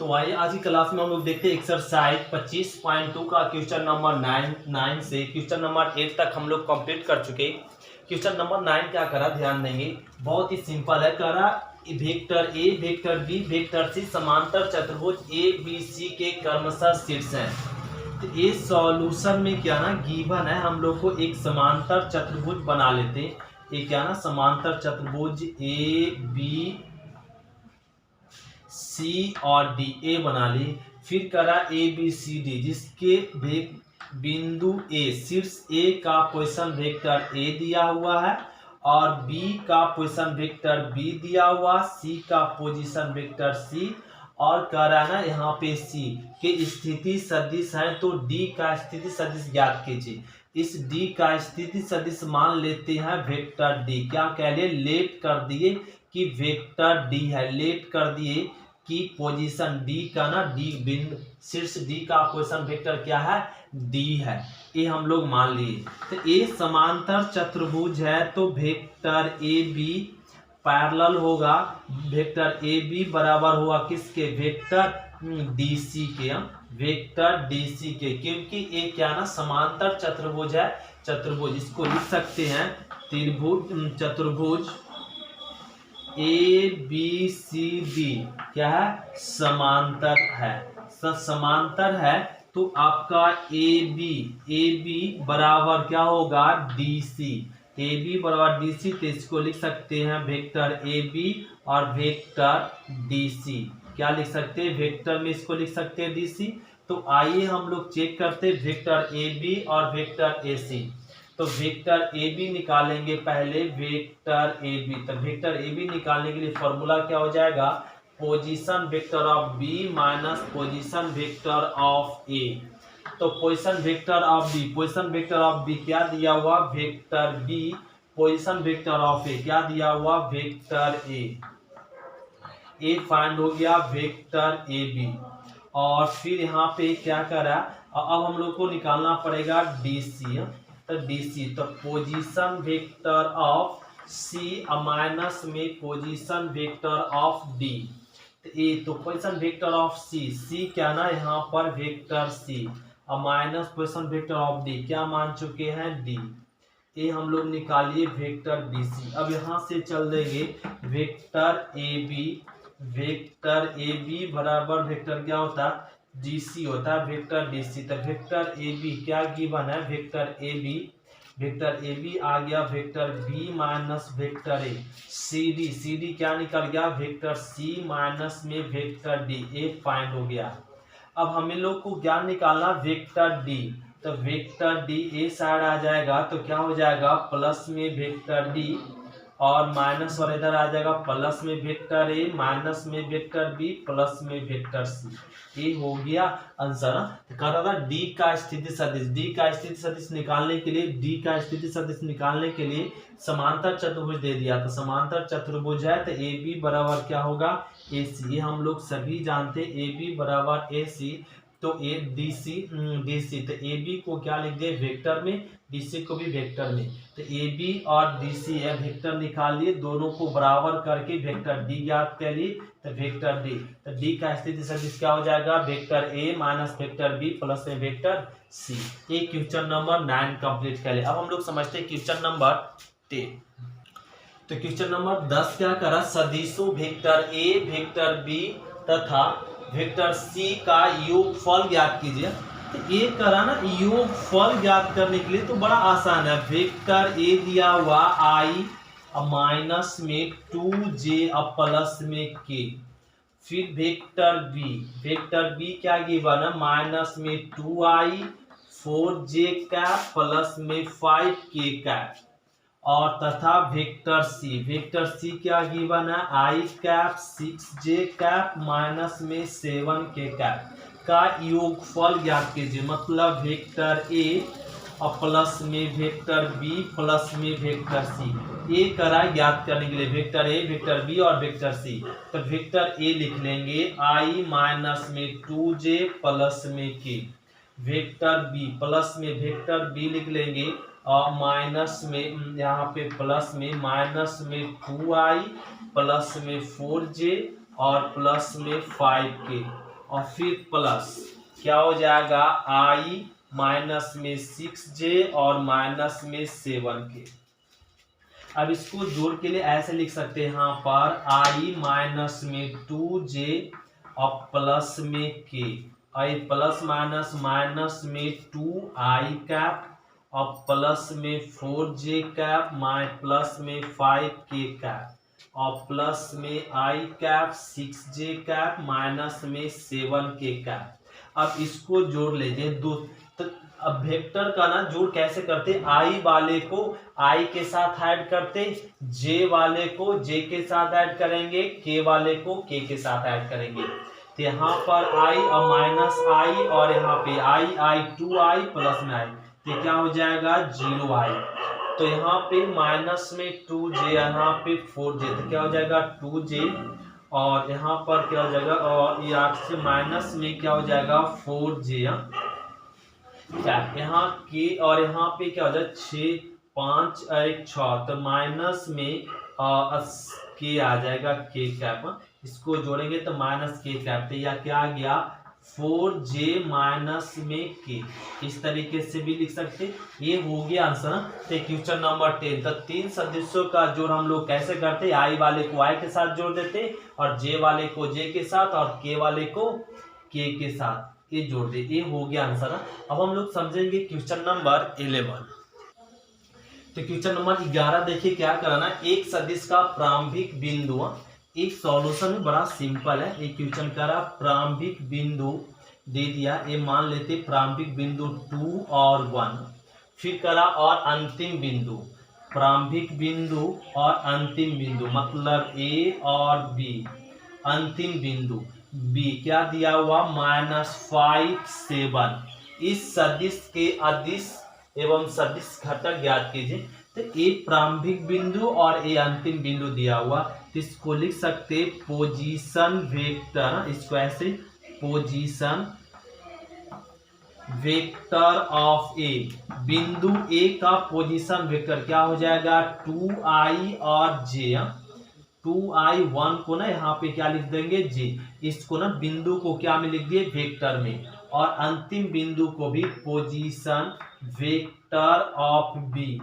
तो आइए आज की क्लास में हम लोग देखते हैं एक्सरसाइज 25.2 का क्वेश्चन नंबर 9 से क्वेश्चन नंबर 8 तक हम लोग कंप्लीट कर चुके। क्वेश्चन नंबर 9 क्या करा ध्यान देंगे, बहुत ही सिंपल है। करा vector A vector B vector C समांतर चतुर्भुज ए बी सी के क्रमशः शीर्ष हैं। तो ये सॉल्यूशन में क्या ना गिवन है, हम लोग को एक समांतर चतुर्भुज बना लेते हैं। ये क्या ना समांतर चतुर्भुज ए बी सी और डी ए बना ली। फिर करा ए बी सी डी जिसके बिंदु ए शीर्ष ए का पोजीशन वेक्टर ए दिया हुआ है और बी का पोजीशन वेक्टर बी दिया हुआ, सी का पोजीशन वेक्टर सी और कह रहा है ना यहाँ पे सी के स्थिति सदिश है, तो डी का स्थिति सदिश ज्ञात कीजिए। इस डी का स्थिति सदिश मान लेते हैं वेक्टर डी। क्या कह लिए, लेट कर दिए कि वेक्टर डी है, लेट कर दिए कि पोजीशन डी का ना डी बिंदु शीर्ष डी का पोजीशन वेक्टर क्या है, डी है। ये हम लोग मान लिए। तो ए समांतर चतुर्भुज है तो वेक्टर ए बी पैरेलल होगा, वेक्टर ए बी बराबर होगा किसके, वेक्टर डी सी के, वेक्टर डी सी के, क्योंकि ये क्या ना समांतर चतुर्भुज है। चतुर्भुज इसको लिख सकते हैं त्रिभुज चतुर्भुज ए बी सी डी क्या है, समांतर है। समांतर है तो आपका ए बी बराबर क्या होगा, डी सी। ए बी बराबर डी सी, तो इसको लिख सकते हैं वेक्टर ए बी और वेक्टर डी सी। क्या लिख सकते हैं, वेक्टर में इसको लिख सकते हैं डी सी। तो आइए हम लोग चेक करते हैं वेक्टर ए बी और वेक्टर ए सी। तो वेक्टर ए बी निकालेंगे पहले, वेक्टर ए बी। तो वेक्टर ए बी निकालने के लिए फॉर्मूला क्या हो जाएगा, position vector of B minus position vector of A. तो position vector of B, position vector of B क्या दिया हुआ, vector B, position vector of A क्या दिया हुआ, वेक्टर ए फाइंड हो गया वेक्टर ए बी। और फिर यहाँ पे क्या करा, अब हम लोग को निकालना पड़ेगा डी सी। तो डी सी तो position vector of C minus में पोजीशन वेक्टर ऑफ डी। तो पोजीशन वेक्टर ऑफ सी क्या ना यहाँ पर vector C minus position vector of D क्या मान चुके हैं, डी। ये हम लोग निकालिए वेक्टर डी सी। अब यहाँ से चल देंगे वेक्टर ए बी बराबर वेक्टर क्या होता है, डी सी होता है, वेक्टर डी सी। तो वेक्टर ए बी क्या गिवन है, वेक्टर ए बी आ गया vector B minus vector A. C D क्या निकल गया, वेक्टर सी माइनस में वेक्टर डी, ए फाइंड हो गया। अब हमें लोग को क्या निकालना, वेक्टर डी। तो वेक्टर डी ए साइड आ जाएगा तो क्या हो जाएगा, प्लस में वेक्टर डी और माइनस और इधर आ जाएगा प्लस में वेक्टर ए माइनस में वेक्टर बी प्लस में वेक्टर सी। ये हो गया आंसर। तो कह रहा था डी का स्थिति सदिश, डी का स्थिति सदिश निकालने के लिए, डी का स्थिति सदिश निकालने के लिए समांतर चतुर्भुज दे दिया। तो समांतर चतुर्भुज है तो ए बी बराबर क्या होगा, ए सी। ये हम लोग सभी जानते हैं, ए बी बराबर ए सी। तो ए डी सी तो ए बी को क्या लिख दे, वेक्टर में, डी सी को भी वेक्टर में। तो ए बी और डी सी है वेक्टर निकाल लिए, दोनों को बराबर करके वेक्टर डी ज्ञात कर लिए। तो वेक्टर डी, तो डी का स्थिति सदिश क्या हो जाएगा, vector A minus vector B plus में वेक्टर सी। ये क्वेश्चन नंबर 9 कंप्लीट कर लिया। अब हम लोग समझते हैं क्वेश्चन नंबर 10। तो क्वेश्चन नंबर 10 क्या करा, सदिशों वेक्टर ए वेक्टर बी तथा वेक्टर सी का योगफल ज्ञात कीजिए। तो ये करा ना योगफल ज्ञात करने के लिए तो बड़ा आसान है। वेक्टर ए दिया हुआ आई माइनस में 2j प्लस में k। फिर वेक्टर बी क्या गिवन है, माइनस में 2i 4j कैप प्लस में 5k कैप। और तथा वेक्टर सी क्या गिवन है, आई कैप 6j कैप माइनस में 7k कैप का योगफल ज्ञात कीजिए। मतलब वेक्टर ए और प्लस में वेक्टर बी प्लस में वेक्टर सी। ये करा ज्ञात करने के लिए वेक्टर ए वेक्टर बी और वेक्टर सी। तो वेक्टर ए लिख लेंगे आई माइनस में 2j प्लस में k, वेक्टर बी प्लस में वेक्टर बी लिख लेंगे और माइनस में यहाँ पे प्लस में माइनस में 2i प्लस में 4j और प्लस में 5k। और फिर प्लस क्या हो जाएगा i माइनस में 6j और माइनस में 7k। अब इसको जोड़ के लिए ऐसे लिख सकते हैं यहाँ पर i माइनस में 2j और प्लस में k, आई प्लस माइनस माइनस में 2i कैप और प्लस में 4j कैप प्लस में 5k कैप और प्लस में i cap 6j cap minus में 7k कैप। अब इसको जोड़ लीजिए दो। तो अब वेक्टर का ना जोड़ कैसे करते, i वाले को i के साथ ऐड करते, j वाले को j के साथ ऐड करेंगे, k वाले को k के साथ ऐड करेंगे। तो यहाँ पर i और माइनस i और यहाँ पे i 2i प्लस में i, तो क्या हो जाएगा 0i। तो यहाँ पे माइनस में 2j यहाँ पे 4j, तो क्या हो जाएगा 2j और यहाँ पर क्या हो जाएगा और ये 8 से माइनस में क्या हो जाएगा 4j क्या यहाँ के और यहाँ पे क्या हो जाएगा 6 5 1 6, तो माइनस में के आ जाएगा k कैप। इसको जोड़ेंगे तो माइनस k कैप, या क्या आ गया 4j माइनस में k। इस तरीके से भी लिख सकते। ये हो गया आंसर। तो क्वेश्चन नंबर 10। तो तीन सदस्यों का जोड़ हम लोग कैसे करते, i वाले को i के साथ जोड़ देते और j वाले को j के साथ और k वाले को k के साथ ये जोड़ दे। ये हो गया आंसर। अब हम लोग समझेंगे क्वेश्चन नंबर 11। तो क्वेश्चन नंबर 11 देखिए क्या कराना, एक सदिश का प्रारंभिक बिंदु। एक सॉल्यूशन में बड़ा सिंपल है। एक क्वेश्चन करा प्रारंभिक बिंदु दे दिया, ये मान लेते प्रारंभिक बिंदु 2 और 1, फिर करा और अंतिम बिंदु, प्रारंभिक बिंदु और अंतिम बिंदु मतलब a और b, अंतिम बिंदु b क्या दिया हुआ -5 7। इस सदिश के अदिश एवं सदिश घटक ज्ञात कीजिए। तो ए प्रारंभिक बिंदु और ए अंतिम बिंदु दिया हुआ, तो इसको लिख सकते पोजीशन वेक्टर। इसको ऐसे पोजीशन वेक्टर ऑफ ए, बिंदु ए का पोजीशन वेक्टर क्या हो जाएगा 2i और j। 2i 1 को ना यहाँ पे क्या लिख देंगे j, इसको ना बिंदु को क्या में लिख दिए वेक्टर में, और अंतिम बिंदु को भी position vector of B,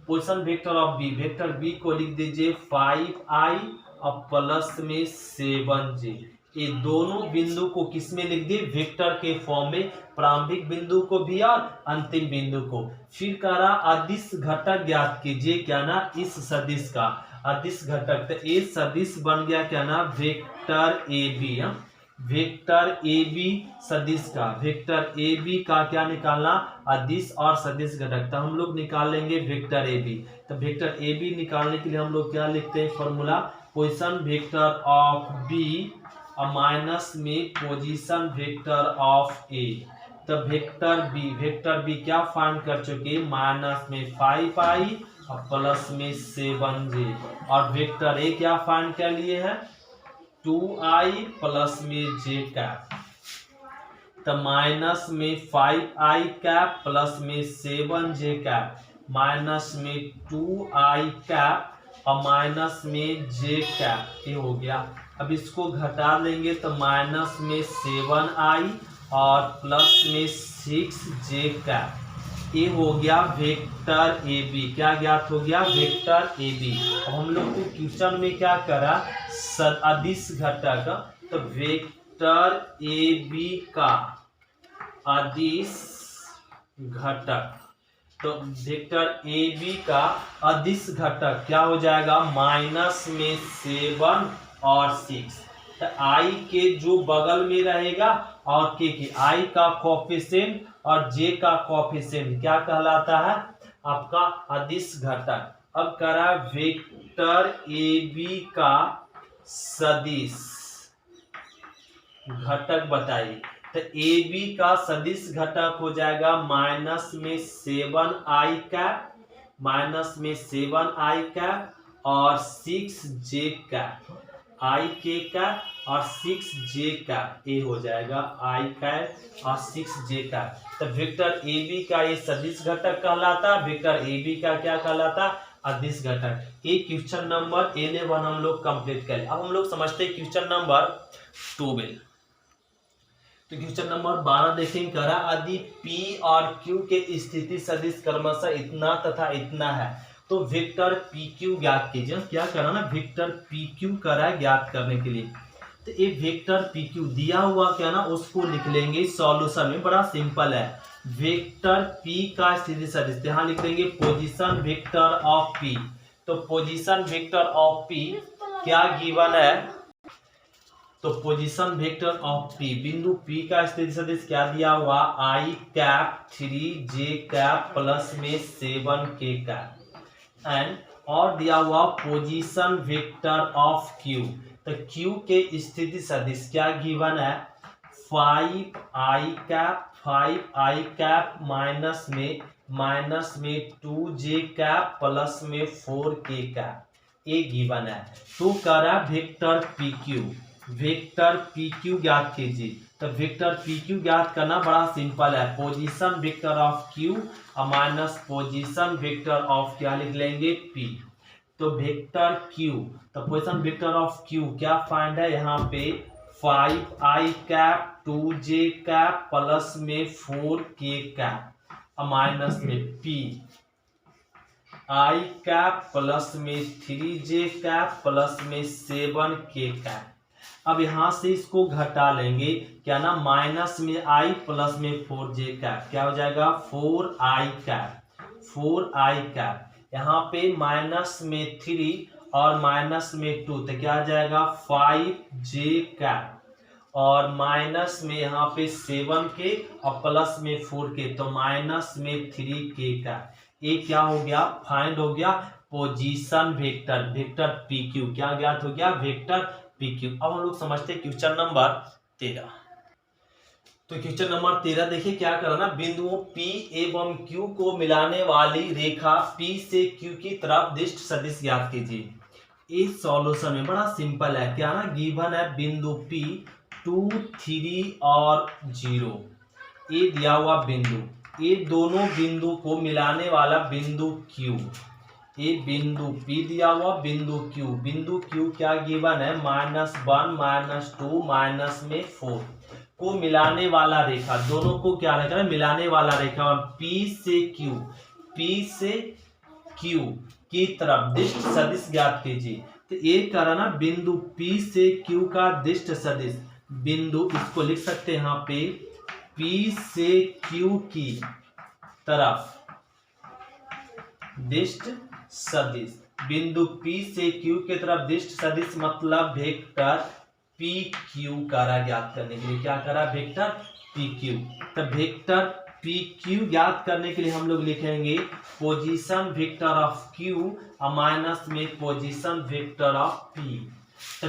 position vector of B, vector B को लिख दीजिए 5i और प्लस में 7j। ये दोनों बिंदु को किस में लिख दिए वेक्टर के फॉर्म में, प्रारंभिक बिंदु को भी और अंतिम बिंदु को। फिर करा अदिश घटक ज्ञात कीजिए, क्या ना इस सदिश का अदिश घटक। तो ये सदिश बन गया क्या ना vector A B. Vector A B सदिश का, वेक्टर ए बी का क्या निकालना अदिश और सदिश घटक। तो हम लोग निकाल लेंगे वेक्टर ए बी। तो वेक्टर ए बी निकालने के लिए हम लोग क्या लिखते हैं formula, position vector of B और माइनस में पोजीशन वेक्टर ऑफ ए। तो वेक्टर बी क्या फाइंड कर चुके माइनस में 5i और प्लस में 7j, और वेक्टर ए क्या फाइंड कर लिए है 2i प्लस में j कैप। तो माइनस में 5i कैप प्लस में 7j कैप माइनस में 2i कैप और माइनस में j कैप, ये हो गया। अब इसको घटा लेंगे तो माइनस में 7i और प्लस में 6j कैप, ये हो गया वेक्टर ए बी। क्या ज्ञात हो गया वेक्टर ए बी। अब हम लोग को क्वेश्चन में क्या करा अदिश घटक, तो वेक्टर ए बी का अदिश घटक, तो वेक्टर ए बी का अदिश घटक क्या हो जाएगा माइनस में 7 और 6। तो i के जो बगल में रहेगा और k के, i का कोफिशिएंट और j का कोफिशिएंट क्या कहलाता है आपका अदिश घटक। अब करा वेक्टर ए बी का सदिश घटक बताइए। तो ए बी का सदिश घटक हो जाएगा माइनस में 7i कैप, माइनस में 7i कैप और 6j cap, i k cap और 6j कैप, ये हो जाएगा i कैप और 6j कैप। तो वेक्टर ए बी का ये सदिश घटक कहलाता, वेक्टर ए बी का क्या कहलाता अदिश घटक। ये क्वेश्चन नंबर 11 हम लोग कंप्लीट करें। अब हम लोग समझते हैं क्वेश्चन नंबर 12। तो क्वेश्चन नंबर 12 देखेंगे, करा यदि P और Q के स्थिति सदिश क्रमशः इतना तथा इतना है तो वेक्टर PQ ज्ञात कीजिए। क्या करा ना, वेक्टर PQ करा ज्ञात करने के लिए। तो एक वेक्टर PQ दिया हुआ क्या ना, उसको लिख लेंगे सॉल्यूशन में, बड़ा सिंपल है। वेक्टर P का स्थिति सदिश यहाँ लिख देंगे पोजीशन वेक्टर ऑफ P। तो पोजीशन वेक्टर ऑफ P क्या गिवन है, तो पोजीशन वेक्टर ऑफ P, बिंदु P का स्थिति सदिश क्या दिया हुआ, I cap 3J cap plus में 7K कैप एंड और दिया हुआ पोजीशन वेक्टर ऑफ Q। तो Q के स्थिति सदिश क्या गिवन है, 5I कैप माइनस में 2J कैप प्लस में 4K कैप, ये गिवन है। तो करा वेक्टर PQ ज्ञात कीजिए। तो वेक्टर PQ ज्ञात करना बड़ा सिंपल है, पोजीशन वेक्टर ऑफ Q और माइनस पोजीशन वेक्टर ऑफ क्या लिख लेंगे P। तो वेक्टर Q, तो पोजीशन वेक्टर ऑफ Q क्या फाइंड है यहाँ पे, 5I cap 2J cap plus में 4K कैप और माइनस में P I कैप प्लस में 3J कैप प्लस में 7K कैप। अब यहां से इसको घटा लेंगे क्या ना, माइनस में I प्लस में 4J कैप क्या हो जाएगा 4I कैप। यहाँ पे माइनस में 3 और माइनस में 2 तो क्या आ जाएगा 5J कैप और माइनस में यहाँ पे 7K और प्लस में 4K तो माइनस में 3K कैप। ये क्या हो गया, फाइंड हो गया पोजीशन वेक्टर PQ क्या ज्ञात हो गया, वेक्टर PQ। अब हम लोग समझते हैं क्वेश्चन नंबर 13। तो क्वेश्चन नंबर 13 देखिए क्या करना, बिंदुओं P एवं Q को मिलाने वाली रेखा P से Q की तरफ दिष्ट सदिश ज्ञात कीजिए। इस सॉल्यूशन में बड़ा सिंपल है, क्या ना गिवन है बिंदु P 2, 3 और 0, ये दिया हुआ बिंदु, ये दोनों बिंदु को मिलाने वाला बिंदु Q, ये बिंदु P दिया हुआ बिंदु Q क्या गिवन है, -1 -2 माइनस में 4 को मिलाने वाला रेखा, दोनों को क्या रखा है मिलाने वाला रेखा P से Q की तरफ दिष्ट सदिश ज्ञात कीजिए। तो ये करा ना बिंदु P से Q का दिष्ट सदिश, बिंदु इसको लिख सकते हैं यहाँ पे P से Q की तरफ दिष्ट सदिश, बिंदु P से Q की तरफ दिष्ट सदिश मतलब वेक्टर PQ करा ज्ञात करने के लिए, क्या करा वेक्टर PQ। तो वेक्टर PQ ज्ञात करने के लिए हम लोग लिखेंगे पोजीशन वेक्टर ऑफ Q और माइनस में पोजीशन वेक्टर ऑफ P। तो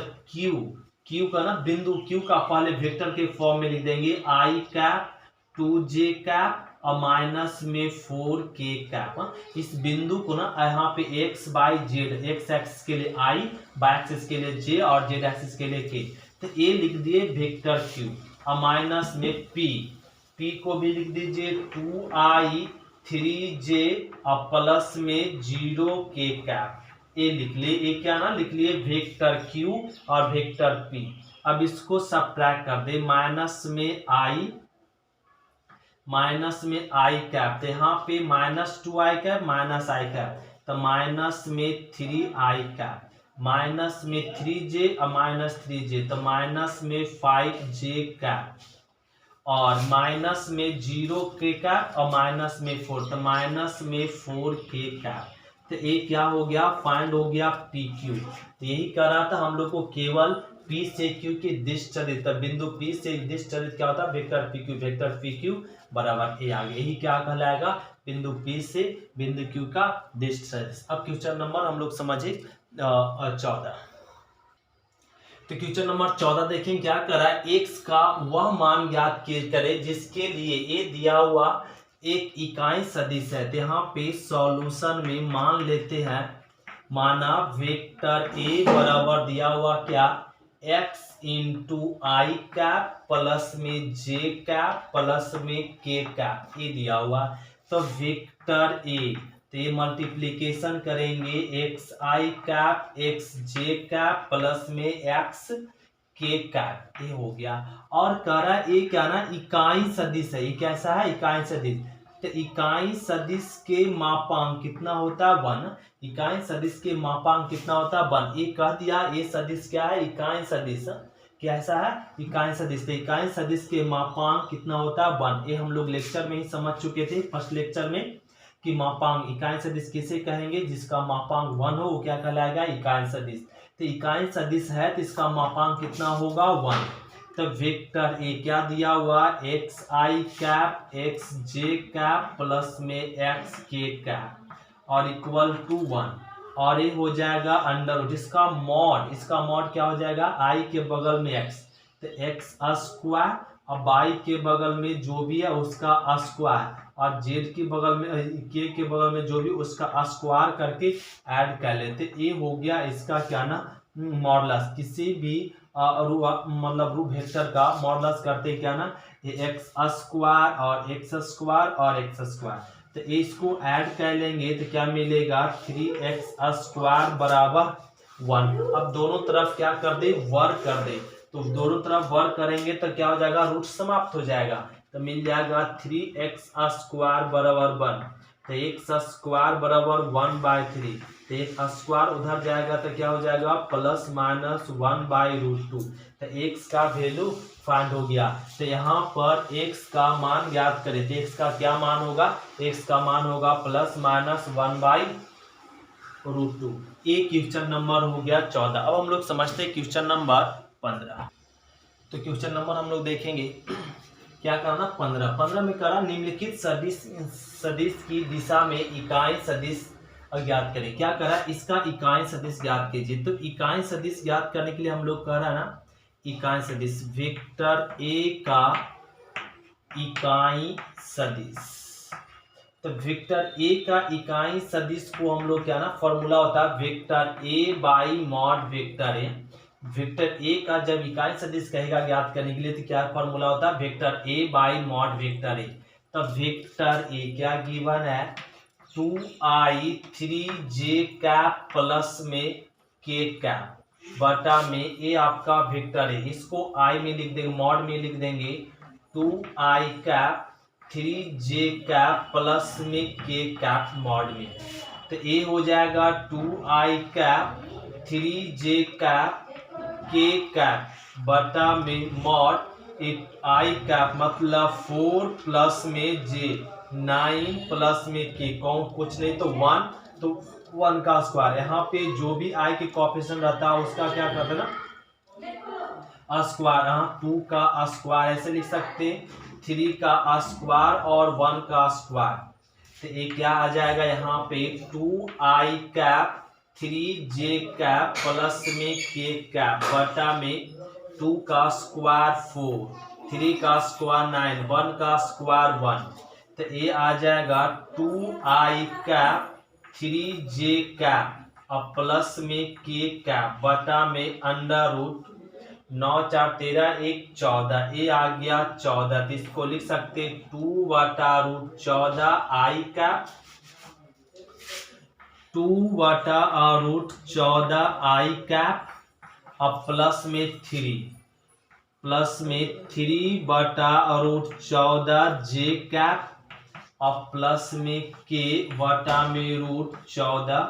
Q का ना बिंदु Q का पहले वेक्टर के फॉर्म में लिख देंगे I कैप 2J कैप और माइनस में 4K कैप। इस बिंदु को ना यहाँ पे x by Z, x axis के लिए I, बाई एक्सिस के लिए J और Z एक्सिस के लिए K, तो ये लिख दिए वेक्टर Q और माइनस में P को भी लिख दीजिए 2I 3J और प्लस में 0K कैप, ये लिख लिए, ये क्या ना लिख लिए वेक्टर Q और वेक्टर P। अब इसको सबट्रैक्ट कर दे, माइनस में I कैप, तो यहाँ पे -2I cap minus I cap, तो माइनस में 3I कैप, माइनस में 3J और माइनस 3J तो माइनस में 5J कैप और माइनस में 0K कैप और माइनस में 4 तो माइनस में 4K कैप। तो ये क्या हो गया, फाइंड हो गया PQ। तो यही करा था हम लोग को, केवल P से Q की दिष्ट सदिश, बिंदु P से दिष्ट सदिश क्या होता है वेक्टर PQ बराबर ये आगे, यही क्या कहलाएगा बिंदु P से बिंदु Q का दिष्ट सदिश। अब क्वेश्चन नंबर हम लोग समझे 14। तो क्वेश्चन नंबर 14 देखें क्या करा, x का वह मान ज्ञात करे जिसके लिए ये दिया हुआ एक इकाई सदिश है। तो यहाँ पे सॉल्यूशन में मान लेते हैं, माना वेक्टर A बराबर दिया हुआ क्या x into I cap plus में J कैप प्लस में K कैप, ये दिया हुआ। तो वेक्टर A, तो ये मल्टीप्लीकेशन करेंगे x I cap x J cap plus में x के कैप, ये हो गया। और कह रहा है ये क्या ना इकाई सदिश है, ये कैसा है इकाई सदिश। तो इकाई सदिश के मापांक कितना होता है 1, इकाई सदिश के मापांक कितना होता है 1। ये कह दिया ये सदिश क्या है इकाई सदिश, कैसा है इकाई सदिश। तो इकाई सदिश के मापांक कितना होता है 1। ये हम लोग लेक्चर में ही समझ चुके थे फर्स्ट लेक्चर में कि मापांक इकाई सदिश किसे कहेंगे, जिसका मापांक 1 हो वो क्या कहलाएगा इकाई सदिश। तो इकाई सदिश है तो इसका मापांक कितना होगा 1। तो वेक्टर ए क्या दिया हुआ एक्स आई कैप एक्स जे कैप प्लस में एक्स के कैप और इक्वल टू 1। और ये हो जाएगा अंडर रूट, इसका मॉड क्या हो जाएगा आई के बगल में एक्स, तो एक्स स्क्वायर, अब आई के बगल में जो भी है उसका स्क्वायर और जेड के बगल में के बगल में जो भी उसका स्क्वायर करके ऐड कर लेते। ये हो गया इसका क्या ना मॉडुलस। किसी भी मतलब रूप वेक्टर का मॉडुलस करते क्या ना एक्स स्क्वायर और एक्स स्क्वायर और एक्स स्क्वायर। तो इसको ऐड कर लेंगे तो क्या मिलेगा 3x स्क्वायर बराबर 1। अब दोनों तरफ क्या कर दे वर्क कर दे, तो दोनों तरफ वर्क करेंगे तो क्या हो जाएगा रूट समाप्त हो जाएगा, तो मिल जाएगा 3x स्क्वायर बराबर 1। तो एक्स स्क्वायर बराबर 1/3, तो एक स्क्वायर उधर जाएगा तो क्या हो जाएगा प्लस माइनस 1/√2। तो x का वैल्यू फाइंड हो गया। तो यहाँ पर x का मान ज्ञात करें तो x का क्या मान होगा, x का मान होगा प्लस माइनस 1/√2। ये क्वेश्चन नंबर हो गया 14। अब हम लोग समझते हैं क्वेश्चन नंबर 15। तो क्वेश्चन नंबर हम लोग देखेंगे क्या करना 15 में करा निम्नलिखित सदिश की दिशा में इकाई सदिश ज्ञात करें। क्या करा इसका इकाई सदिश ज्ञात कीजिए। तो इकाई सदिश ज्ञात करने के लिए हम लोग कह रहा है ना इकाई सदिश वेक्टर ए का इकाई सदिश। तो वेक्टर ए का इकाई सदिश को हम लोग क्या ना फॉर्मूला होता है vector A by mod vector A. Vector A का जब इकाई सदिश कहेगा ज्ञात करने के लिए तो क्या फॉर्मूला होता है vector A by mod vector A. तो वेक्टर ए क्या गिवन है 2i 3j कैप प्लस में k कैप बटा में ए आपका वेक्टर है, इसको i में लिख देंगे मॉड में लिख देंगे 2i cap 3j cap plus में k कैप मॉड में। तो ए हो जाएगा 2i cap 3j cap k cap बटा में मॉड i कैप मतलब 4 प्लस में j 9 प्लस में k कौन कुछ नहीं तो 1, तो 1 का स्क्वायर। यहाँ पे जो भी i के कोएफिशिएंट रहता है उसका क्या करते ना स्क्वायर। यहाँ 2 का स्क्वायर ऐसे लिख सकते, 3 का स्क्वायर और 1 का स्क्वायर। तो ये क्या आ जाएगा यहाँ पे 2i cap 3j cap plus में k कैप बटा में 2 का स्क्वायर 4, 3 का स्क्वायर 9, 1 का स्क्वायर 1। तो ये आ जाएगा 2i कैप 3j कैप और प्लस में k कैप बटा में अंडर रूट 9 4 13 1 14। ये आ गया 14, तो इसको लिख सकते 2/√14 i कैप 2/√14 i कैप और प्लस में 3/√14 j कैप और प्लस में k बटा में √14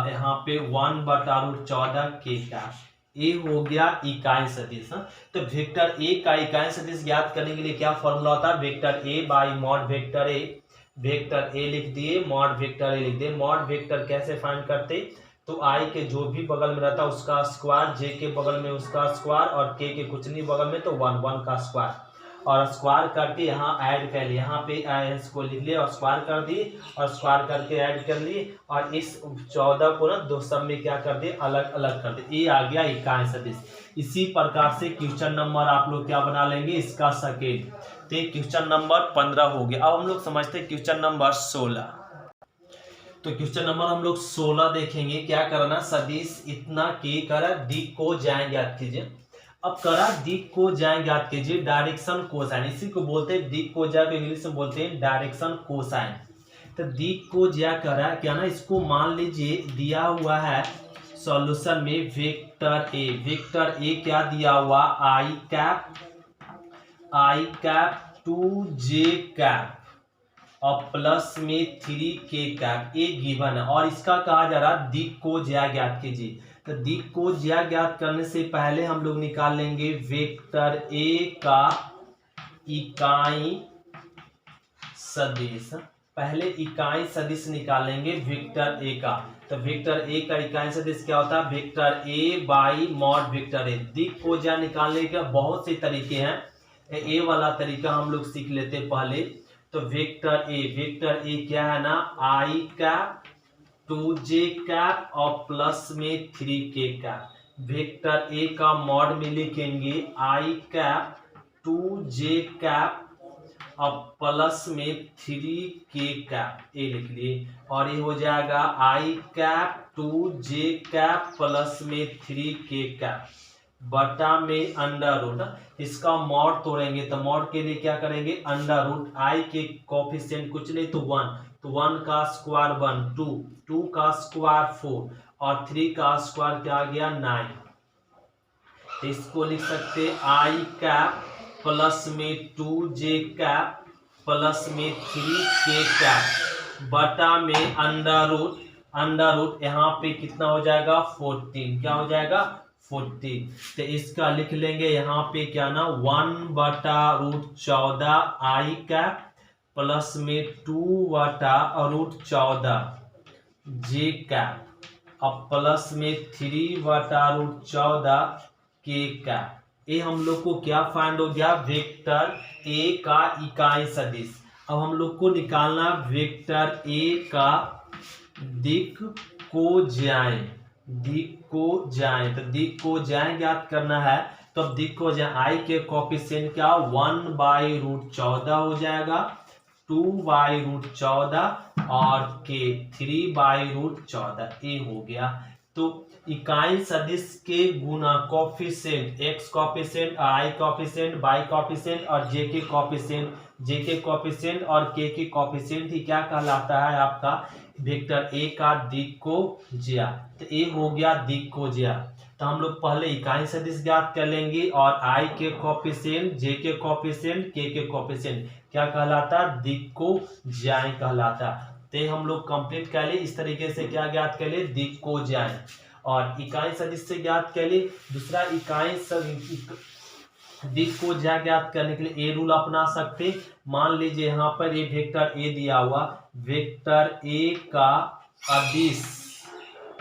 यहाँ पे 1/√14 k कैप। ए हो गया इकाई सदिश। तो वेक्टर ए का इकाई सदिश ज्ञात करने के लिए क्या फॉर्मूला होता है vector A by mod vector A. Vector A लिख दिए मॉड वेक्टर ए लिख दिए। मॉड वेक्टर कैसे फाइंड करते, तो आई के जो भी बगल में रहता है उसका स्क्वायर, जे के बगल में उसका स्क्वायर और के कुछ नहीं बगल में तो 1 का स्क्वायर और स्क्वायर करके यहाँ ऐड कर लिए। यहाँ पे इसको लिख लिए और स्क्वायर कर दिए और स्क्वायर करके ऐड कर लिए और इस 14 को ना दो सब में क्या कर दिए अलग अलग कर दिए। ये आ गया इकाई सदिश। इसी प्रकार से क्वेश्चन नंबर आप लोग क्या बना लेंगे इसका सेकेंड। तो क्वेश्चन नंबर 15 हो गया। अब हम लोग समझते हैं क्वेश्चन नंबर 16। तो क्वेश्चन नंबर हम लोग 16 देखेंगे। क्या करना सदिश इतना की करा दिक को ज्यादा ज्ञात कीजिए। अब करा दिक को ज्यादा ज्ञात कीजिए डायरेक्शन कोसाइन, इसी को बोलते हैं दिक को ज्यादा इंग्लिश में बोलते हैं डायरेक्शन कोसाइन। तो दिक को ज्यादा करा क्या ना इसको मान लीजिए दिया हुआ है सॉल्यूशन में वेक्टर वेक्टर ए क्या दिया हुआ, आई कैप 2j कैप और प्लस में 3k कैप, ए गिवन है और इसका कहा जा रहा दिक् को ज्या ज्ञात कीजिए। तो दिक् को ज्या ज्ञात करने से पहले हम लोग निकाल लेंगे वेक्टर ए का इकाई सदिश। पहले इकाई सदिश निकालेंगे वेक्टर ए का। तो वेक्टर ए का इकाई सदिश क्या होता है, vector A by mod vector A. दिक् को ज्या निकालने के बहुत से तरीके हैं, ए वाला तरीका हम लोग सीख लेते पहले। तो वेक्टर ए क्या है ना, आई कैप 2j कैप और प्लस में 3k कैप। वेक्टर ए का मॉड में लिखेंगे आई कैप 2j कैप और प्लस में 3k कैप, ए लिख लिए। और ये हो जाएगा आई कैप 2j कैप प्लस में 3k कैप बटा में अंडर रूट। इसका मॉड तोड़ेंगे तो मॉड के लिए क्या करेंगे, अंडर रूट आई के कोफिशिएंट कुछ नहीं तो 1, तो 1 का स्क्वायर 1, 2 का स्क्वायर 4 और 3 का स्क्वायर क्या आ गया 9। तो इसको लिख सकते आई कैप प्लस में 2j कैप प्लस में 3k कैप बटा में अंडर रूट यहाँ पे कितना हो जाएगा 14, क्या हो जाएगा 14। तो इसका लिख लेंगे यहाँ पे क्या ना 1/√14 आई कैप प्लस में 2/√14 जे कैप और प्लस में 3/√14 के कैप। ये हम लोग को क्या फाइंड हो गया, वेक्टर ए का इकाई सदिश। अब हम लोग को निकालना वेक्टर ए का दिक् को ज्याएं ज्ञात करना है। तो अब दिक् को ज्याएं आई के कोफिशिएंट क्या 1/√14 हो जाएगा, 2/√14 और के 3/√14, ए हो गया। तो इकाई सदिश के गुना कोफिशिएंट, एक्स कोफिशिएंट, आई कोफिशिएंट, वाई कोफिशिएंट और जे के कोफिशिएंट और के कोफिशिएंट ही क्या कहलाता है आपका वेक्टर ए का दिक् को ज्या। तो ए हो गया दिक् को ज्या। तो हम लोग पहले इकाई सदिश ज्ञात कर लेंगे और आई के कोफिशिएंट, जे के कोफिशिएंट, के कोफिशिएंट क्या कहलाता, दिक् को ज्याएं कहलाता। तो हम लोग कंप्लीट कर लिए। इस तरीके से क्या ज्ञात कर लिए, दिक् को ज्याएं। और इकाई सदिश से ज्ञात कर लिए। दूसरा इकाई दिक् को ज्या ज्ञात करने के लिए ए रूल अपना सकते। मान लीजिए यहाँ पर ये वेक्टर ए दिया हुआ, वेक्टर ए का अदिश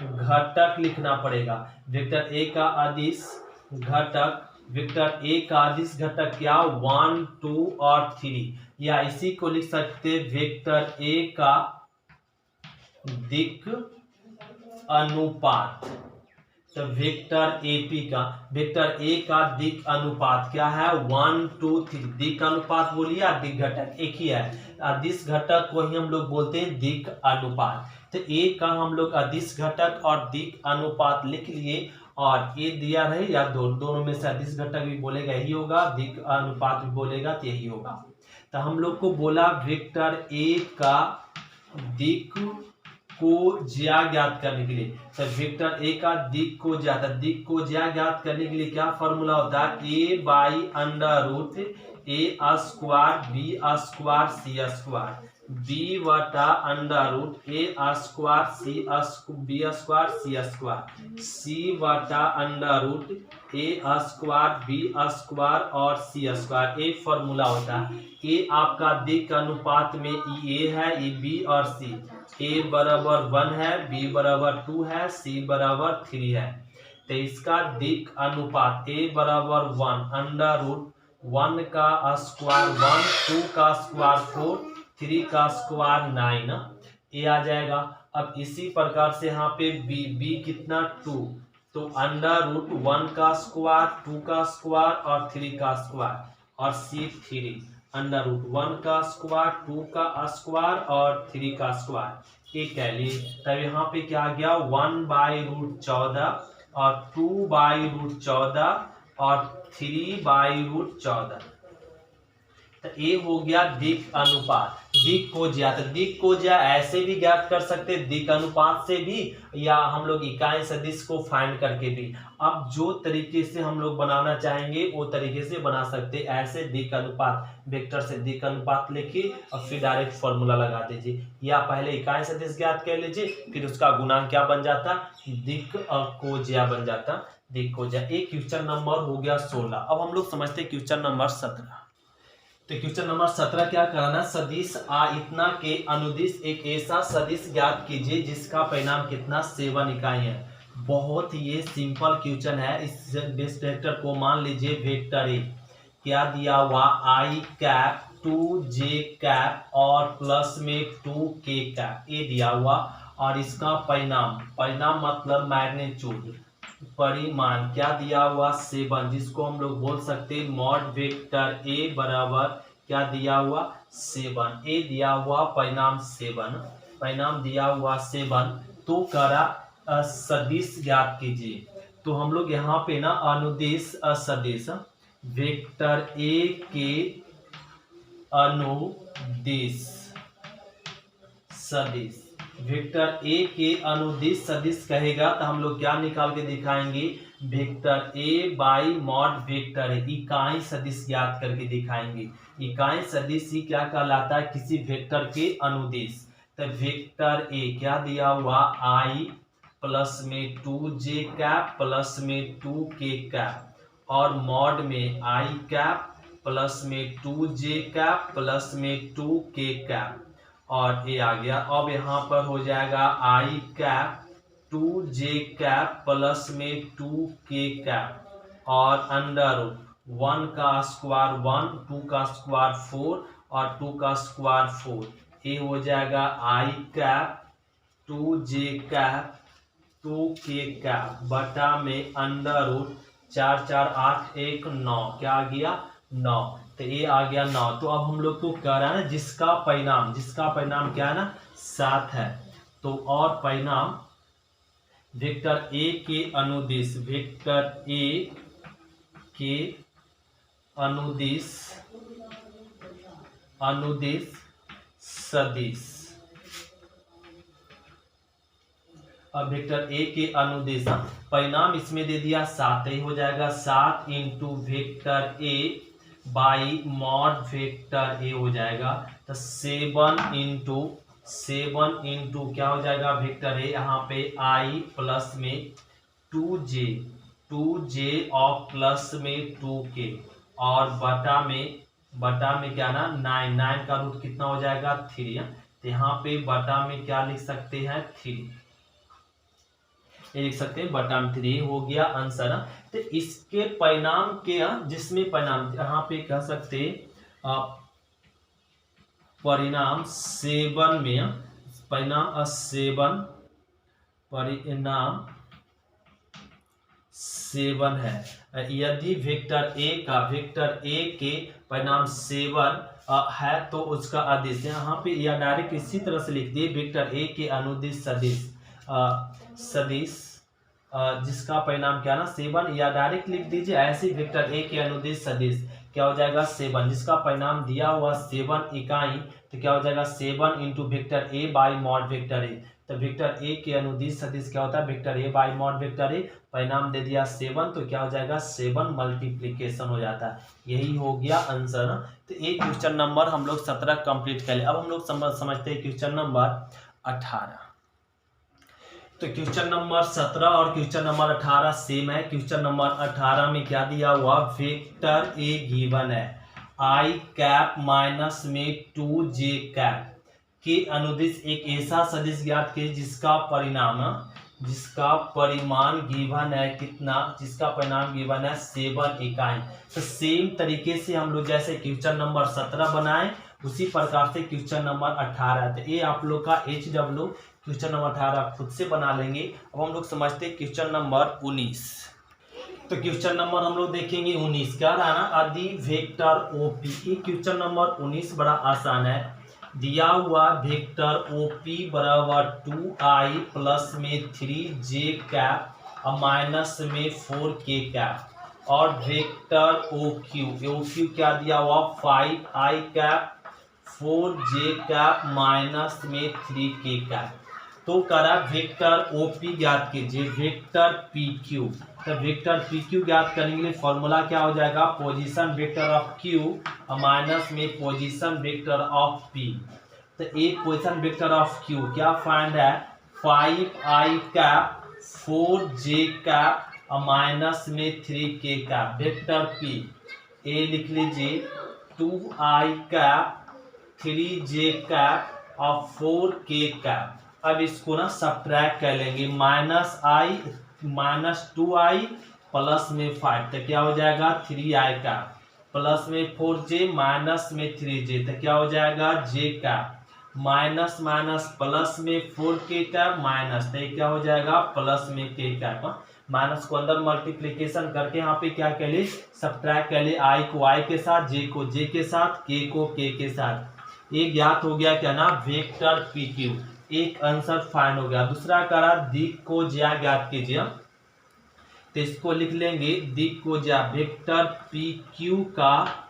घटक लिखना पड़ेगा। वेक्टर ए का अदिश घटक, वेक्टर ए का अदिश घटक क्या 1, 2 और 3, या इसी को लिख सकते वेक्टर ए का दिक् अनुपात। तो वेक्टर एपी का, वेक्टर ए का दिक् अनुपात क्या है 1, 2, 3। दिक् अनुपात बोलिए, दिक् घटक एक ही है। अदिश घटक को ही हम लोग बोलते हैं दिक् अनुपात। तो ए का हम लोग अदिश घटक और दिक् अनुपात लिख लिए। और ए दिया रहे या दोनों में से अदिश घटक भी बोलेगा यही होगा, दिक् अनुपात भी बोलेगा तो यही होगा। तो हम लोग को बोला वेक्टर ए का दिक् को ज्या ज्ञात करने के लिए। तो वेक्टर ए का दिक् को ज्या, दिक् को ज्या ज्ञात करने के लिए क्या फॉर्मूला होता है, A by under root A square B square C square, B बटा under root A square C B square C square, C बटा under root A square B square और सी स्क्वायर। ए फॉर्मूला होता है। ए आपका दिक् अनुपात में ए है, ए बी और सी। ए बराबर 1 है, बी बराबर 2 है, सी बराबर 3 है। तो इसका दिक् अनुपात ए बराबर 1 अंडर रूट 1 का स्क्वायर 1, 2 का स्क्वायर 4, 3 का स्क्वायर 9, ए आ जाएगा। अब इसी प्रकार से यहाँ पे बी कितना 2, तो अंडर रूट 1 का स्क्वायर, 2 का स्क्वायर और 3 का स्क्वायर और सी 3 अंडर रूट 1 का स्क्वायर, 2 का स्क्वायर और 3 का स्क्वायर, ये कह लिए। तब यहाँ पे क्या आ गया 1/√14 और 2/√14 और 3/√14। तो ए हो गया दिक् अनुपात, दिक् कोज्या। तो दिक् कोज्या ऐसे भी ज्ञात कर सकते हैं, दिक् अनुपात से भी, या हम लोग इकाई सदिश को फाइंड करके भी। अब जो तरीके से हम लोग बनाना चाहेंगे वो तरीके से बना सकते हैं। ऐसे दिक् अनुपात, वेक्टर से दिक् अनुपात लेके और फिर डायरेक्ट फॉर्मूला लगा दीजिए, या पहले इकाई सदिश ज्ञात कर लीजिए, फिर उसका गुणांक क्या बन जाता, दिक् कोज्या बन जाता, दिक् कोज्या। एक क्वेश्चन नंबर हो गया 16। अब हम लोग समझते हैं क्वेश्चन नंबर 17। तो क्वेश्चन नंबर 17 क्या कराना, सदिश आ इतना के अनुदिश एक ऐसा सदिश ज्ञात कीजिए जिसका परिणाम कितना 7 इकाई है। बहुत ही सिंपल क्वेश्चन है। इस बेस वेक्टर को मान लीजिए वेक्टर ए, क्या दिया हुआ आई कैप 2j कैप और प्लस में 2k कैप, ए दिया हुआ, और इसका परिणाम, परिणाम मतलब मैग्नीट्यूड, परिमाण क्या दिया हुआ 7, जिसको हम लोग बोल सकते हैं मॉड वेक्टर ए बराबर क्या दिया हुआ 7, ए दिया हुआ परिणाम 7, परिणाम दिया हुआ 7। तो करा सदिश ज्ञात कीजिए। तो हम लोग यहाँ पे ना अनुदिश सदिश, वेक्टर ए के अनुदिश सदिश, वेक्टर ए के अनुदिश सदिश कहेगा तो हम लोग क्या निकाल के दिखाएंगे, vector A by mod vector A, इकाई सदिश ज्ञात करके दिखाएंगे। इकाई सदिश ही क्या कहलाता है, किसी वेक्टर के अनुदिश। तो वेक्टर ए क्या दिया हुआ आई प्लस में 2j कैप प्लस में 2k कैप, और मॉड में आई कैप प्लस में 2j कैप प्लस में 2k कैप, और ये आ गया। अब यहाँ पर हो जाएगा आई कैप 2j कैप प्लस में 2k कैप, और अंडर 1 का स्क्वायर 1, 2 का स्क्वायर 4 और 2 का स्क्वायर 4, ये हो जाएगा आई cap 2j cap 2k cap बटा में अंडर रूट 4 4 8 1 9, क्या आ गया 9। तो ये आ गया 9। तो अब हम लोग को कह रहा है ना जिसका परिणाम क्या है ना 7 है। तो और परिणाम वेक्टर ए के अनुदिश, वेक्टर ए के अनुदिश सदिश, अब वेक्टर ए के अनुदिश परिणाम इसमें दे दिया 7, ही हो जाएगा 7 into vector A by mod vector A हो जाएगा। तो 7 इंटू क्या हो जाएगा वेक्टर ए, यहाँ पे आई प्लस में 2j और प्लस में 2k, और बटा में क्या ना 9 का रूट कितना हो जाएगा 3। तो यहाँ पे बटा में क्या लिख सकते हैं 3, ये लिख सकते हैं बटा में 3 हो गया आंसर। तो इसके परिणाम के जिसमें परिणाम यहाँ पे कह सकते परिणाम 7 में, परिणाम 7 है। यदि वेक्टर ए के परिणाम 7 है तो उसका अदिश, यहाँ पे या डायरेक्ट इसी तरह से लिख दिए वेक्टर ए के अनुदिश सदिश जिसका परिणाम क्या ना 7, या डायरेक्ट लिख दीजिए ऐसे वेक्टर ए के अनुदिश सदिश क्या हो जाएगा 7, जिसका परिणाम दिया हुआ 7 इकाई, तो क्या हो जाएगा 7 into vector A by mod vector A. तो वेक्टर ए के अनुदिश सदिश क्या होता है vector A by mod vector A, परिणाम दे दिया 7, तो क्या हो जाएगा 7 मल्टीप्लीकेशन हो जाता है। यही हो गया आंसर। तो एक क्वेश्चन नंबर हम लोग 17 कंप्लीट कर ले। अब हम लोग समझते हैं क्वेश्चन नंबर 18। तो क्वेश्चन नंबर 17 और क्वेश्चन नंबर 18 सेम है। क्वेश्चन नंबर 18 में क्या दिया हुआ वेक्टर ए गिवन है आई कैप माइनस में 2j कैप के अनुदिश एक ऐसा सदिश ज्ञात कीजिए जिसका परिमाण गिवन है कितना, जिसका परिणाम गिवन है 7 इकाई। तो सेम तरीके से हम लोग जैसे क्वेश्चन नंबर 17 बनाए उसी प्रकार से क्वेश्चन नंबर 18, तो ये आप लोग का HW क्वेश्चन नंबर 18 खुद से बना लेंगे। अब हम लोग समझते हैं क्वेश्चन नंबर 19। तो क्वेश्चन नंबर हम लोग देखेंगे 19 क्या रहा ना, यदि वेक्टर OP, ये क्वेश्चन नंबर 19 बड़ा आसान है। दिया हुआ वेक्टर OP बराबर 2i प्लस में 3j कैप और माइनस में 4k कैप, और वेक्टर ओ क्यू क्या दिया हुआ 5i cap 4j cap minus में 3k कैप। तो करा वेक्टर ओपी ज्ञात कीजिए वेक्टर पी क्यू। तो वेक्टर पी क्यू ज्ञात करने के लिए फॉर्मूला क्या हो जाएगा position vector of Q minus में पोजीशन वेक्टर ऑफ पी। तो एक पोजीशन वेक्टर ऑफ क्यू क्या फाइंड है 5i cap 4j cap minus में 3k cap. Vector P A लिख लीजिए 2i कैप 3j कैप और 4k कैप। अब इसको ना सब्ट्रैक्ट कर लेंगे -2i प्लस में 5 तो क्या हो जाएगा 3i का प्लस में 4j माइनस में 3j तो क्या हो जाएगा j का माइनस माइनस प्लस में 4k का माइनस तो क्या हो जाएगा प्लस में k का माइनस को अंदर मल्टीप्लिकेशन करके यहाँ पे क्या कर ले सब्ट्रैक्ट कर ले i को i के साथ j को j के साथ k को k के साथ। एक ज्ञात हो गया क्या ना वेक्टर पी क्यू एक आंसर फाइंड हो गया। दूसरा करा दिक को ज्या ज्ञात कीजिए तो इसको लिख लेंगे दिक को ज्या वेक्टर पी क्यू का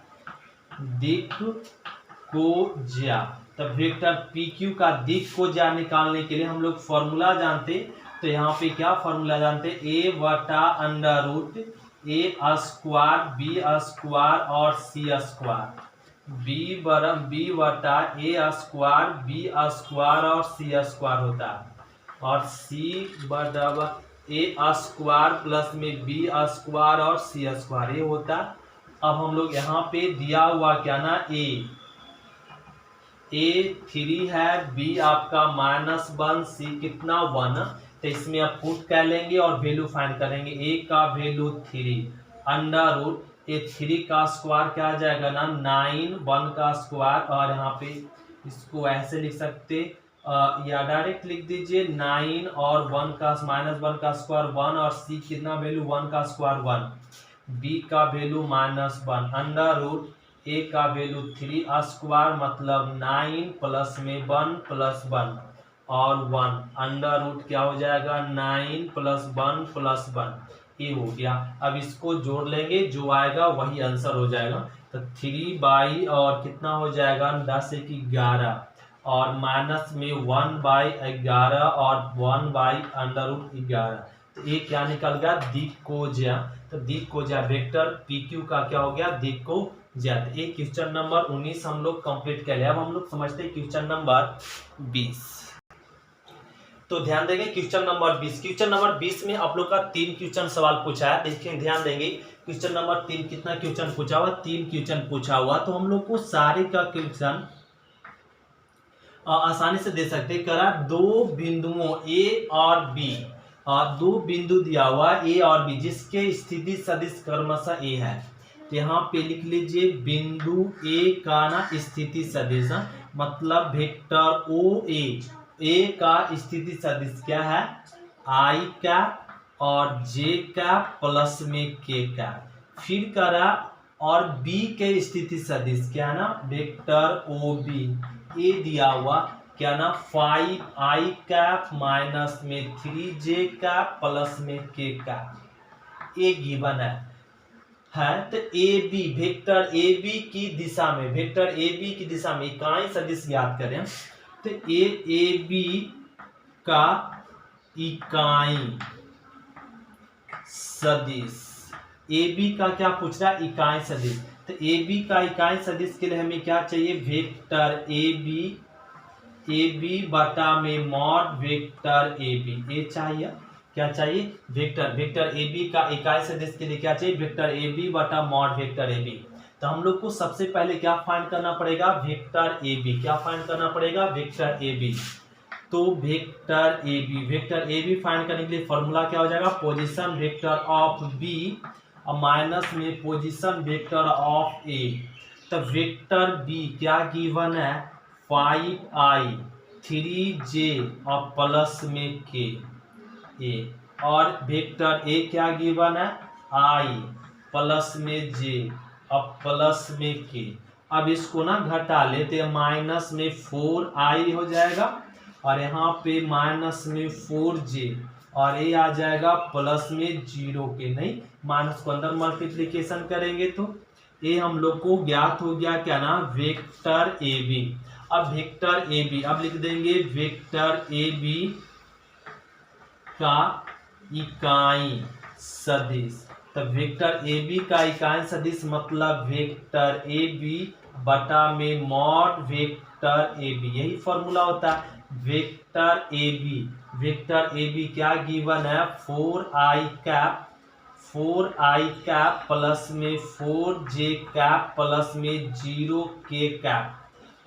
दिक को ज्या। तब वेक्टर पी क्यू का दिक को ज्या निकालने के लिए हम लोग फॉर्मूला जानते तो यहाँ पे क्या फॉर्मूला जानते a बटा under root a square b square और c स्क्वायर b बटा a स्क्वायर b स्क्वायर और c स्क्वायर होता है और c बराबर a स्क्वायर प्लस में b स्क्वायर और c स्क्वायर ये होता है। अब हम लोग यहाँ पे दिया हुआ क्या ना a 3 है b आपका -1 c कितना 1 तो इसमें आप पुट कर लेंगे और वैल्यू फाइंड करेंगे a का वैल्यू 3 अंडर रूट ये 3 का स्क्वायर क्या आ जाएगा ना 9 1 का स्क्वायर और यहाँ पे इसको ऐसे लिख सकते या डायरेक्ट लिख दीजिए 9 और 1 का -1 का स्क्वायर 1 और c कितना वैल्यू 1 का स्क्वायर 1 b का वैल्यू -1 अंडर रूट a का वैल्यू 3 स्क्वायर मतलब 9 प्लस में 1 प्लस 1 और 1 अंडर रूट क्या हो जाएगा 9 प्लस 1 प्लस 1 ये हो गया। अब इसको जोड़ लेंगे जो आएगा वही आंसर हो जाएगा। तो 3 बाई और कितना हो जाएगा 10 की 11 और माइनस में 1 बाई 11 और 1 बाई अंडर रूट 11 तो ये क्या निकल गया दिक को ज्या। तो दिक को ज्या वेक्टर पी क्यू का क्या हो गया दिक को ज्या। तो ये क्वेश्चन नंबर 19 हम लोग कंप्लीट कर लिया। अब हम लोग समझते हैं क्वेश्चन नंबर 20। तो ध्यान देंगे क्वेश्चन नंबर 20। क्वेश्चन नंबर 20 में आप लोग का 3 क्वेश्चन सवाल पूछा है। देखिए ध्यान देंगे क्वेश्चन नंबर 3 कितना क्वेश्चन पूछा हुआ 3 क्वेश्चन पूछा हुआ। तो हम लोग को सारे का क्वेश्चन आसानी से दे सकते हैं। करा दो बिंदुओं ए और बी दो बिंदु दिया हुआ ए और बी जिसके स्थिति सदिश क्रमशः ए है। तो यहाँ पे लिख लीजिए बिंदु ए का ना स्थिति सदिश मतलब वेक्टर ओ ए का स्थिति सदिश क्या है आई का और जे का प्लस में के का। फिर करा और बी के स्थिति सदिश क्या है ना वेक्टर ओ बी ए दिया हुआ क्या ना 5i कैप माइनस में 3j कैप प्लस में k का ए गिवन है। तो A B vector A B की दिशा में वेक्टर ए बी की दिशा में इकाई सदिश ज्ञात करें। तो ए बी का इकाई सदिश ए बी का क्या पूछ रहा है इकाई सदिश। तो ए बी का इकाई सदिश के लिए हमें क्या चाहिए वेक्टर ए बी बटा में मॉड वेक्टर ए बी ए चाहिए क्या चाहिए वेक्टर ए बी का इकाई सदिश के लिए क्या चाहिए वेक्टर ए बी बटा मॉड वेक्टर ए बी। तो हम लोग को सबसे पहले क्या फाइंड करना पड़ेगा वेक्टर ए बी। क्या फाइंड करना पड़ेगा वेक्टर ए बी। तो वेक्टर ए बी फाइंड करने के लिए फॉर्मूला क्या हो जाएगा position vector of B minus में पोजीशन वेक्टर ऑफ ए। तो वेक्टर बी क्या गिवन है 5i 3j और प्लस में k ए और वेक्टर ए क्या गिवन है i प्लस में j और प्लस में k। अब इसको ना घटा लेते हैं माइनस में 4i हो जाएगा और यहाँ पे माइनस में 4j और ये आ जाएगा प्लस में 0 के, नहीं माइनस को अंदर मल्टीप्लीकेशन करेंगे तो ये हम लोग को ज्ञात हो गया क्या ना, वेक्टर ए बी। अब वेक्टर ए बी अब लिख देंगे वेक्टर ए बी का इकाई सदिश। तो वेक्टर ए बी का इकाई सदिश मतलब वेक्टर ए बी बटा में मॉड वेक्टर ए बी, यही फॉर्मूला होता है। वेक्टर ए बी क्या गिवन है, 4i कैप प्लस में 4j कैप प्लस में 0k कैप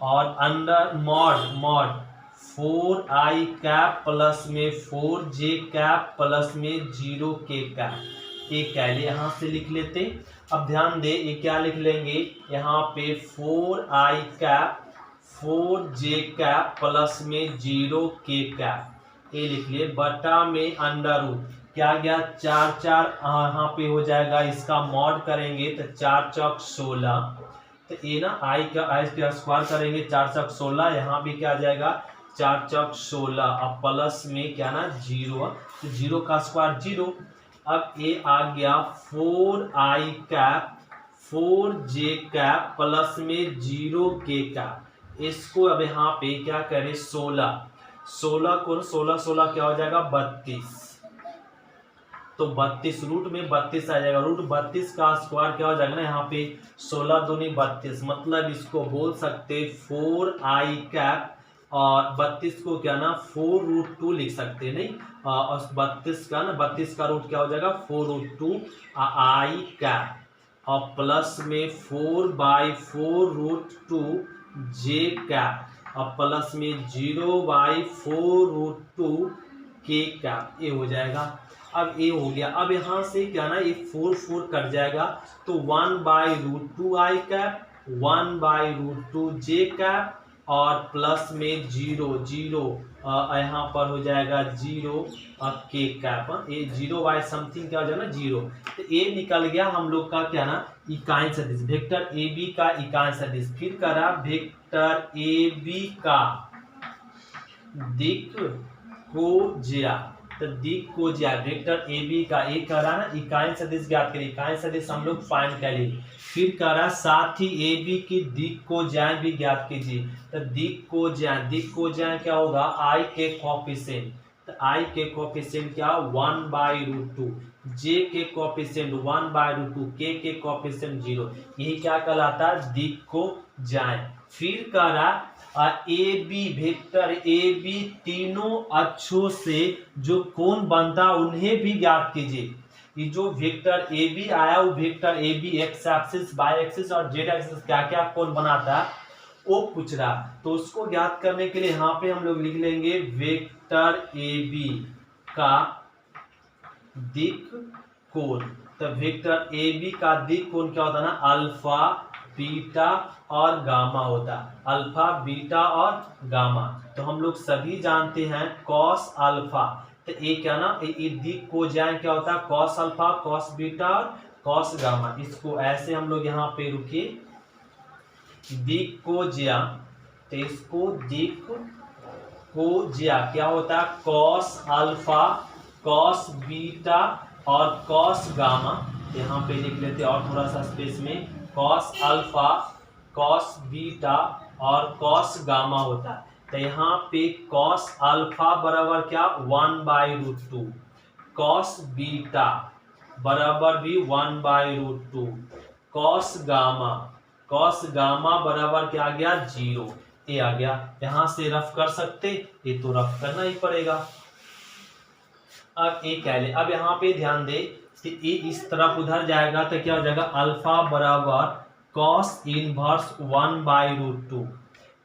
और under mod 4i cap plus में 4j कैप प्लस में 0k कैप। ये कैले यहाँ से लिख लेते। अब ध्यान दे ये क्या लिख लेंगे यहाँ पे 4i cap 4j cap plus में 0k कैप, ये लिख लिए बटा में अंडर रूट क्या गया 4 यहाँ पे हो जाएगा, इसका मॉड करेंगे तो 4 चौक 16, तो ये ना आई का स्क्वायर करेंगे 4 चौक 16, यहाँ भी क्या आ जाएगा 4 चौक 16 अब प्लस में क्या ना 0, तो 0 का स्क्वायर 0। अब ये आ गया 4i cap 4j cap plus में 0k कैप, इसको अब यहाँ पे क्या करें 16 को 16 क्या हो जाएगा 32, तो 32 रूट में 32 आ जाएगा, रूट 32 का स्क्वायर क्या हो जाएगा ना यहाँ पे 16 दूनी 32, मतलब इसको बोल सकते 4i कैप और 32 को क्या ना 4√2 लिख सकते नहीं, और 32 का ना 32 का रूट क्या हो जाएगा 4√2 i कैप और प्लस में 4/4√2 j कैप और प्लस में 0/4√2 k कैप, ये हो जाएगा। अब ये हो गया। अब यहाँ से क्या ना ये 4 कट जाएगा तो 1/√2 i कैप 1/√2 j कैप और प्लस में 0 यहाँ पर हो जाएगा 0 k कैप, ये 0 समथिंग क्या हो जाएगा ना 0, तो ये निकल गया हम लोग का क्या ना इकाई सदिश, वेक्टर ए बी का इकाई सदिश। फिर करा वेक्टर ए बी का दिक् को ज्या, तो दिक् को ज्या वेक्टर ए बी का एक करा ना इकाई सदिश ज्ञात करिए, इकाई सदिश हम लोग फाइंड करेंगे। फिर करा साथ ही ए बी की दिक् को ज्या भी ज्ञात कीजिए, तो दिक् को ज्या क्या होगा आई के कोएफिशिएंट, तो आई के कोएफिशिएंट क्या 1/√2, जे के कोएफिशिएंट 1/√2, के कोएफिशिएंट 0, यही क्या कहलाता है दिक् को ज्या। फिर करा A B vector A B तीनों अक्षों से जो कोण बनता उन्हें भी ज्ञात कीजिए। ये जो वेक्टर ए बी आया वो vector A B X axis Y axis और जेड एक्सिस क्या क्या कोण बनाता है वो पूछ रहा, तो उसको ज्ञात करने के लिए यहाँ पे हम लोग लिख लेंगे वेक्टर ए बी का दिक् कोण। तो वेक्टर ए बी का दिक् कोण क्या होता है ना अल्फा बीटा और गामा होता है, अल्फा बीटा और गामा। तो हम लोग सभी जानते हैं कॉस अल्फा, तो ये क्या ना ये दिक् को ज्या क्या होता है कॉस अल्फा कॉस बीटा और कॉस गामा। इसको ऐसे हम लोग यहाँ पे रुके दिक् को ज्या, तो इसको दिक् को ज्या क्या होता है कॉस अल्फा कॉस बीटा और कॉस गामा। यहाँ पे लिख लेते हैं और थोड़ा सा स्पेस में कॉस अल्फा कॉस बीटा और कॉस गामा होता है। तो यहाँ पे कॉस अल्फा बराबर क्या 1/√2, कॉस बीटा बराबर भी 1/√2, कॉस गामा बराबर क्या आ गया 0, ये आ गया। यहाँ से रफ कर सकते, ये तो रफ करना ही पड़ेगा। अब ये कह ले, अब यहाँ पे ध्यान दे कि ये इस तरफ उधर जाएगा तो क्या हो जाएगा अल्फा बराबर कॉस इनवर्स 1/√2,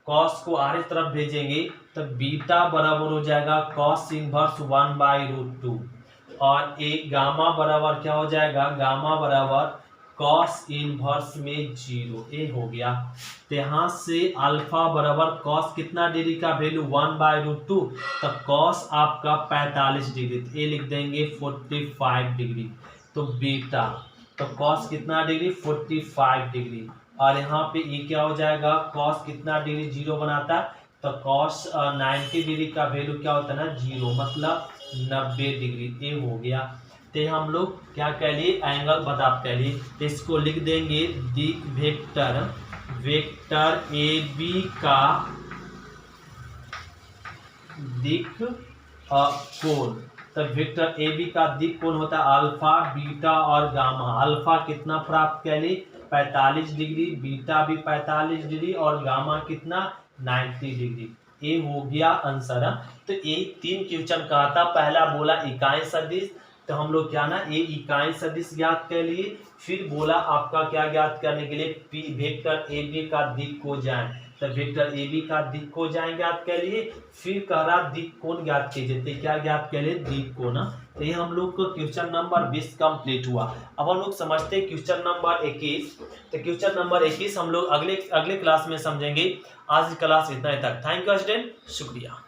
कॉस को आर तरफ भेजेंगे तो बीटा बराबर हो जाएगा कॉस इनवर्स 1/√2 और एक गामा बराबर क्या हो जाएगा गामा बराबर कॉस इनवर्स में 0, ये हो गया। तो यहाँ से अल्फा बराबर कॉस कितना डिग्री का वैल्यू 1/√2, तो कॉस आपका 45 डिग्री, तो ये लिख देंगे 45 डिग्री। तो बीटा तो कॉस कितना डिग्री 45 डिग्री, और यहाँ पे ये क्या हो जाएगा कॉस कितना डिग्री 0 बनाता है, तो कॉस 90 डिग्री का वैल्यू क्या होता है ना 0, मतलब 90 डिग्री, ए हो गया। तो हम लोग क्या कह लिए, एंगल बता कह लिए। तो इसको लिख देंगे दिक वेक्टर, वेक्टर ए बी का दिक कोण। तो वेक्टर ए बी का दिक कोण होता है अल्फा, बीटा और गामा। अल्फा कितना प्राप्त कर ली, 45 डिग्री, बीटा भी 45 डिग्री और गामा कितना 90 डिग्री। ए हो गया आंसर। तो ये 3 क्वेश्चन कहा था। पहला बोला इकाई सदिश, तो हम लोग क्या ना ये इकाई सदिश ज्ञात कर लिए। फिर बोला आपका क्या ज्ञात करने के लिए, पी वेक्टर ए बी का दिक को जाए, तो वेक्टर ए बी का दिक को जाए ज्ञात कर लिए। फिर कह रहा दिक कोण ज्ञात कीजिए, तो क्या ज्ञात कर लिए, दिक कोण। तो ये हम लोग को क्वेश्चन नंबर 20 कंप्लीट हुआ। अब हम लोग समझते हैं क्वेश्चन नंबर 21। तो क्वेश्चन नंबर 21 हम लोग अगले क्लास में समझेंगे। आज की क्लास इतना ही तक। थैंक यू स्टूडेंट, शुक्रिया।